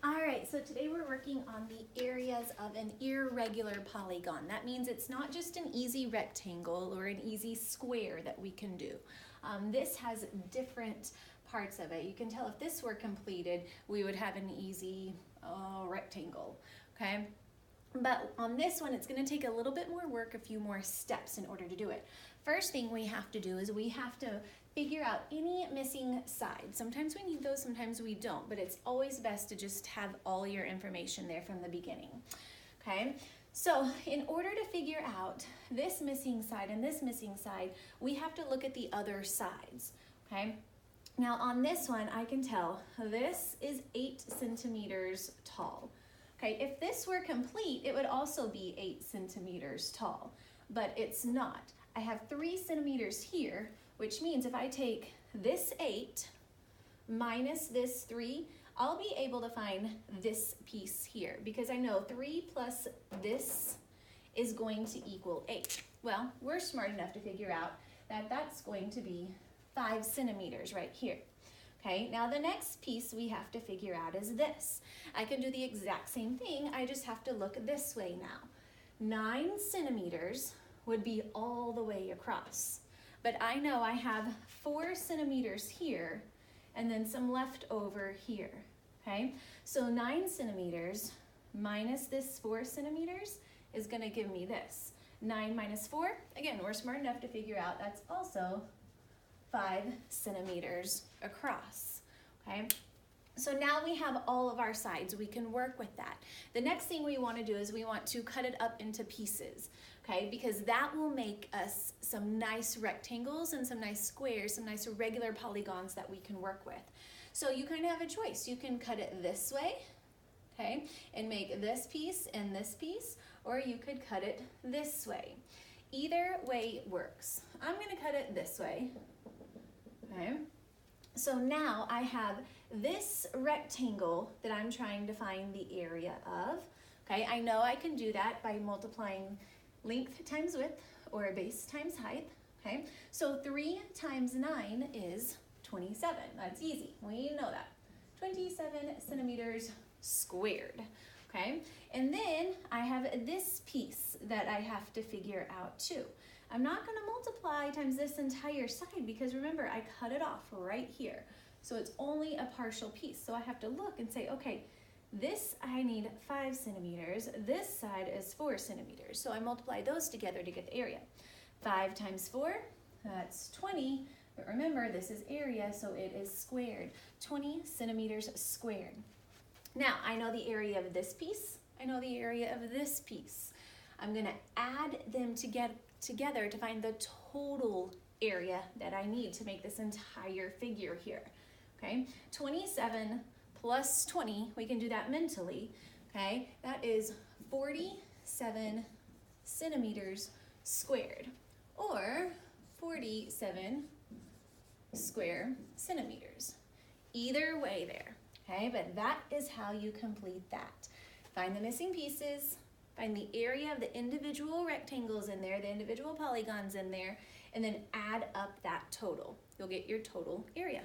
All right, so today we're working on the areas of an irregular polygon. That means it's not just an easy rectangle or an easy square that we can do. This has different parts of it. You can tell if this were completed, we would have an easy rectangle, okay? But on this one, it's going to take a little bit more work, a few more steps in order to do it. First thing we have to do is we have to figure out any missing sides. Sometimes we need those, sometimes we don't, but it's always best to just have all your information there from the beginning, okay? So in order to figure out this missing side and this missing side, we have to look at the other sides, okay? Now on this one, I can tell this is 8 centimeters tall. Okay, if this were complete, it would also be 8 centimeters tall, but it's not. I have 3 centimeters here, which means if I take this 8 minus this 3, I'll be able to find this piece here because I know 3 plus this is going to equal 8. Well, we're smart enough to figure out that that's going to be 5 centimeters right here. Okay, now the next piece we have to figure out is this. I can do the exact same thing, I just have to look this way now. 9 centimeters would be all the way across, but I know I have 4 centimeters here and then some left over here, okay? So 9 centimeters minus this 4 centimeters is gonna give me this. 9 minus 4, again, we're smart enough to figure out that's also 5 centimeters across, okay? So now we have all of our sides, we can work with that. The next thing we want to do is we want to cut it up into pieces, okay? Because that will make us some nice rectangles and some nice squares, some nice regular polygons that we can work with. So you kind of have a choice. You can cut it this way, okay, and make this piece and this piece, or you could cut it this way. Either way works. I'm going to cut it this way. Okay, so now I have this rectangle that I'm trying to find the area of. Okay, I know I can do that by multiplying length times width or base times height. Okay, so 3 times 9 is 27. That's easy, we know that. 27 centimeters squared. Okay, and then I have this piece that I have to figure out too. I'm not going to multiply times this entire side because remember, I cut it off right here. So it's only a partial piece. So I have to look and say, okay, this I need 5 centimeters. This side is 4 centimeters. So I multiply those together to get the area. 5 times 4, that's 20. But remember, this is area, so it is squared. 20 centimeters squared. Now, I know the area of this piece. I know the area of this piece. I'm going to add them together to find the total area that I need to make this entire figure here, okay? 27 plus 20, we can do that mentally, okay? That is 47 centimeters squared, or 47 square centimeters. Either way there, okay? But that is how you complete that. Find the missing pieces, find the area of the individual rectangles in there, the individual polygons in there, and then add up that total. You'll get your total area.